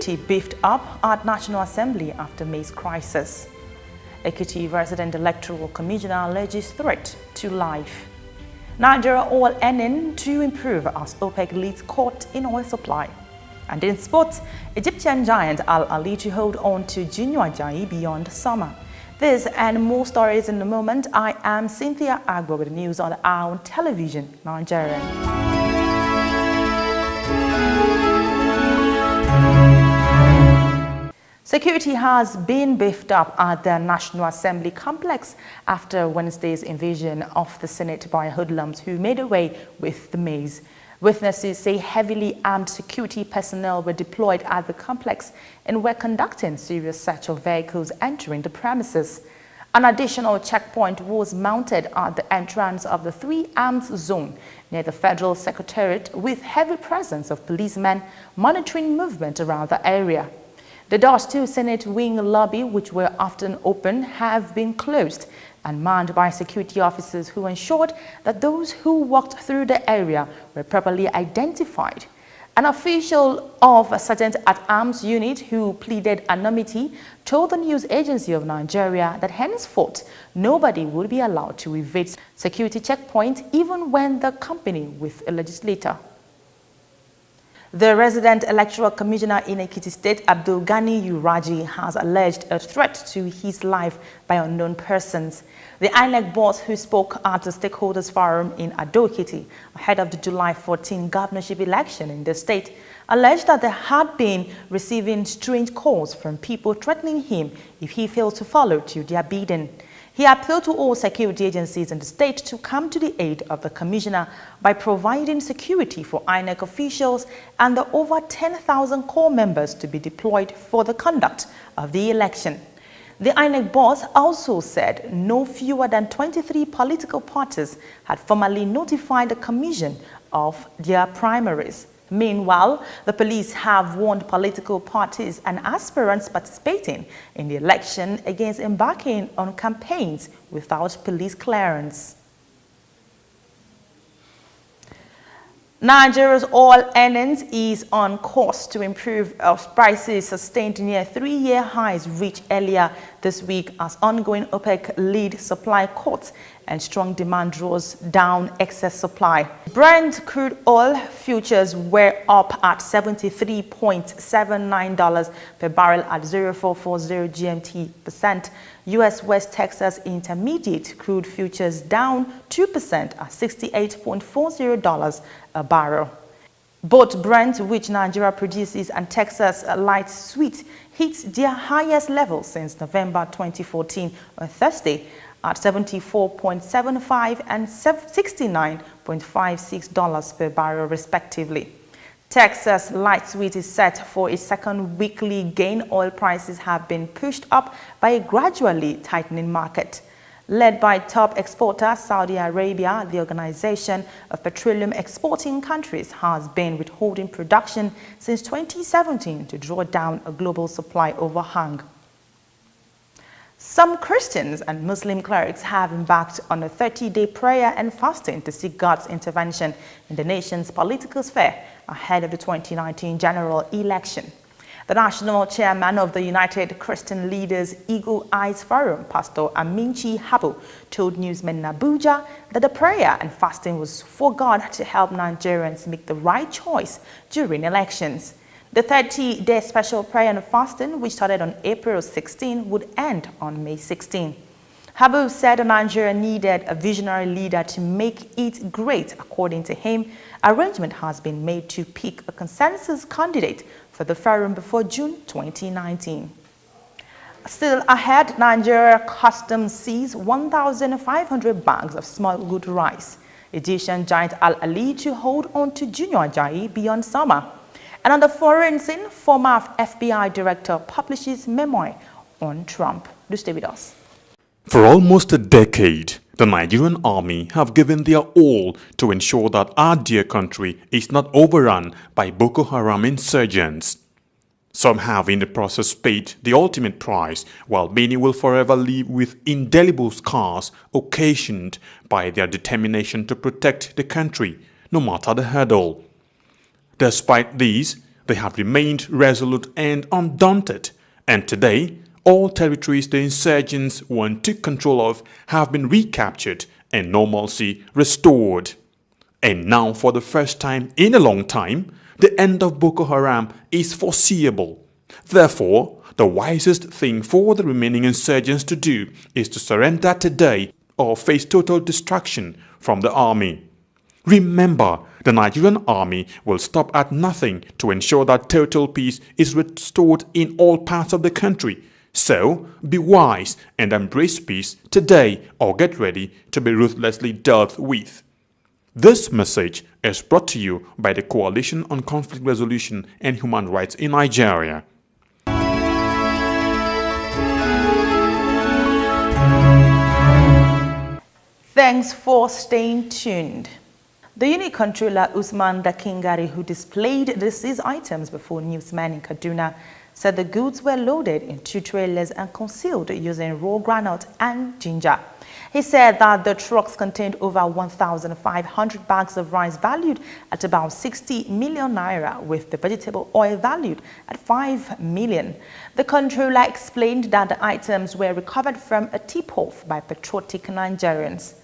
Security beefed up at National Assembly after MACE crisis. EKITI resident electoral commissioner alleges threat to life. Nigeria oil earning to improve as OPEC leads court in oil supply. And in sports, Egyptian giant ALLEGES to hold on to Junior Ajayi beyond summer. This and more stories in a moment. I am Cynthia Agbo with the news on our television, Nigerian. Security has been beefed up at the National Assembly complex after Wednesday's invasion of the Senate by hoodlums who made away with the MACE. Witnesses say heavily armed security personnel were deployed at the complex and were conducting serious search of vehicles entering the premises. An additional checkpoint was mounted at the entrance of the Three Arms Zone near the Federal Secretariat with heavy presence of policemen monitoring movement around the area. The doors to Senate wing lobby, which were often open, have been closed and manned by security officers who ensured that those who walked through the area were properly identified. An official of a Sergeant-at-Arms unit who pleaded anonymity told the news agency of Nigeria that henceforth nobody would be allowed to evade security checkpoint even when they accompany with a legislator. The resident electoral commissioner in EKITI State, Abdul Ghani Uraji, has alleged a threat to his life by unknown persons. The INEC boss, who spoke at the stakeholders forum in Ado-Ekiti ahead of the July 14 governorship election in the state, alleged that they had been receiving strange calls from people threatening him if he failed to follow to their bidding. He appealed to all security agencies in the state to come to the aid of the commissioner by providing security for INEC officials and the over 10,000 corps members to be deployed for the conduct of the election. The INEC boss also said no fewer than 23 political parties had formally notified the commission of their primaries. Meanwhile, the police have warned political parties and aspirants participating in the election against embarking on campaigns without police clearance. Nigeria's oil earnings is on course to improve as prices sustained near 3-year highs reached earlier this week as ongoing OPEC lead supply cuts and strong demand draws down excess supply. Brent crude oil futures were up at $73.79 per barrel at 0440 GMT %. U.S. West Texas Intermediate crude futures down 2% at $68.40 a barrel. Both Brent, which Nigeria produces, and Texas Light Sweet hit their highest level since November 2014 on Thursday at $74.75 and $69.56 per barrel respectively. Texas Light Sweet is set for its second weekly gain. Oil prices have been pushed up by a gradually tightening market. Led by top exporter Saudi Arabia, the Organization of Petroleum Exporting Countries has been withholding production since 2017 to draw down a global supply overhang. Some Christians and Muslim clerics have embarked on a 30-day prayer and fasting to seek God's intervention in the nation's political sphere ahead of the 2019 general election. The national chairman of the United Christian Leaders Eagle Eyes Forum, Pastor Aminchi Habu, told newsmen in Abuja that the prayer and fasting was for God to help Nigerians make the right choice during elections. The 30-day special prayer and fasting, which started on April 16, would end on May 16. Habu said Nigeria needed a visionary leader to make it great. According to him, arrangement has been made to pick a consensus candidate for the forum before June 2019. Still ahead, Nigeria Customs seized 1,500 bags of smuggled rice. Egyptian giant ALLEGES to hold on to Junior Ajayi beyond summer. And on the foreign scene, former FBI director publishes memoir on Trump. Do stay with us. For almost a decade, the Nigerian army have given their all to ensure that our dear country is not overrun by Boko Haram insurgents. Some have in the process paid the ultimate price, while many will forever live with indelible scars occasioned by their determination to protect the country, no matter the hurdle. Despite these, they have remained resolute and undaunted, and today, all territories the insurgents want to control of have been recaptured and normalcy restored. And now, for the first time in a long time, the end of Boko Haram is foreseeable. Therefore, the wisest thing for the remaining insurgents to do is to surrender today or face total destruction from the army. Remember, the Nigerian army will stop at nothing to ensure that total peace is restored in all parts of the country. So, be wise and embrace peace today or get ready to be ruthlessly dealt with. This message is brought to you by the Coalition on Conflict Resolution and Human Rights in Nigeria. Thanks for staying tuned. The unit controller Usman Dakingari, who displayed the seized items before newsmen in Kaduna, said the goods were loaded in 2 trailers and concealed using raw groundnut and ginger. He said that the trucks contained over 1,500 bags of rice valued at about 60 million naira, with the vegetable oil valued at 5 million. The controller explained that the items were recovered from a tip-off by patriotic Nigerians.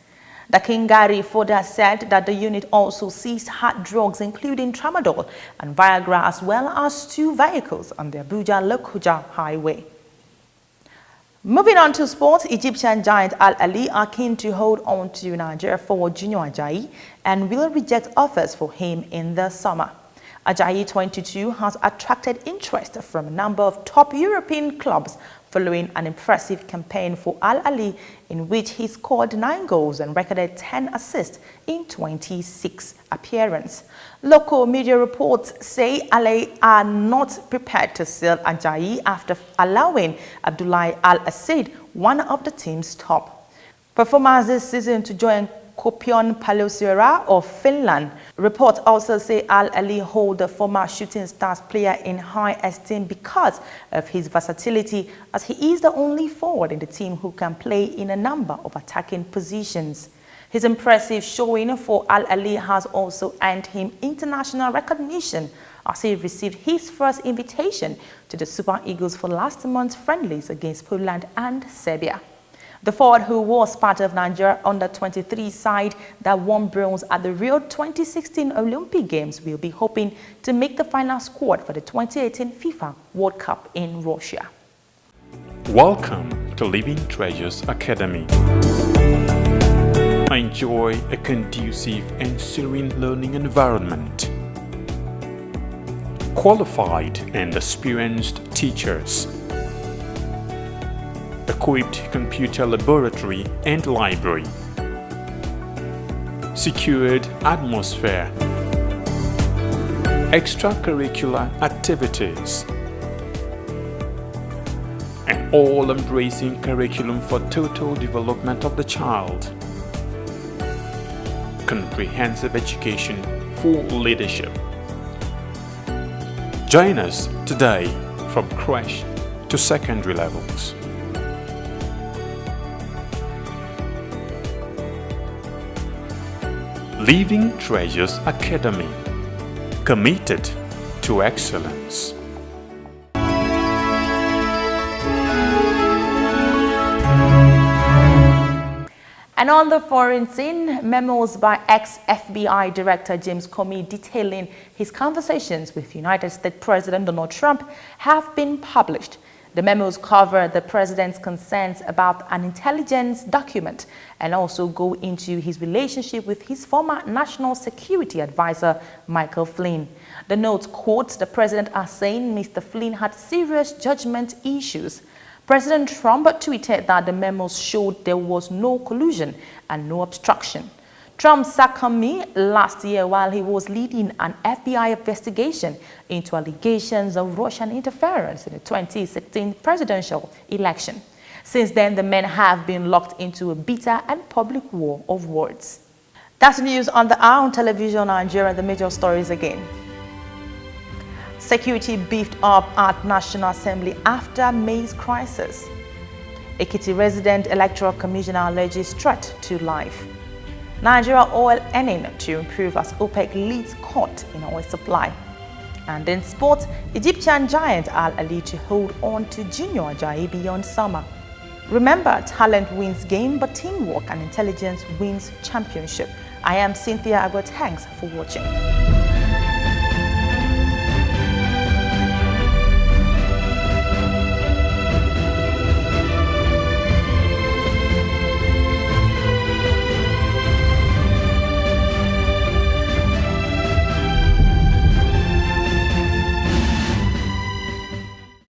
The Kingari further said that the unit also seized hard drugs including tramadol and Viagra, as well as 2 vehicles on the Abuja-Lokoja highway. Moving on to sports, Egyptian giant Al-Ali are keen to hold on to Nigeria forward Junior Ajayi and will reject offers for him in the summer. Ajayi, 22, has attracted interest from a number of top European clubs following an impressive campaign for Al-Ali in which he scored 9 goals and recorded 10 assists in 26 appearances. Local media reports say Al-Ali are not prepared to sell Ajayi after allowing Abdullahi Al-Assaid, one of the team's top performers this season, to join Kuopion Palloseura of Finland. Reports also say Al-Ali hold the former Shooting Stars player in high esteem because of his versatility, as he is the only forward in the team who can play in a number of attacking positions. His impressive showing for Al-Ali has also earned him international recognition, as he received his first invitation to the Super Eagles for last month's friendlies against Poland and Serbia. The forward, who was part of Nigeria under-23 side that won bronze at the Rio 2016 Olympic Games, will be hoping to make the final squad for the 2018 FIFA World Cup in Russia. Welcome to Living Treasures Academy. Enjoy a conducive and serene learning environment. Qualified and experienced teachers. Equipped computer laboratory and library. Secured atmosphere. Extracurricular activities. An all-embracing curriculum for total development of the child. Comprehensive education for leadership. Join us today from crèche to secondary levels. Living Treasures Academy, committed to excellence. And on the foreign scene, memos by ex-FBI Director James Comey detailing his conversations with United States President Donald Trump have been published. The memos cover the president's concerns about an intelligence document and also go into his relationship with his former national security advisor, Michael Flynn. The notes quote the president as saying Mr. Flynn had serious judgment issues. President Trump tweeted that the memos showed there was no collusion and no obstruction. Trump sacked Comey last year while he was leading an FBI investigation into allegations of Russian interference in the 2016 presidential election. Since then, the men have been locked into a bitter and public war of words. That's news on the hour on Television Nigeria. The major stories again. Security beefed up at National Assembly after MACE crisis. EKITI resident electoral commissioner alleges threat to life. Nigeria oil earning to improve as OPEC leads cut in oil supply. And in sports, Egyptian giant Al-Ali to hold on to Junior Ajayi beyond summer. Remember, talent wins game, but teamwork and intelligence wins championship. I am Cynthia Agot. Thanks for watching.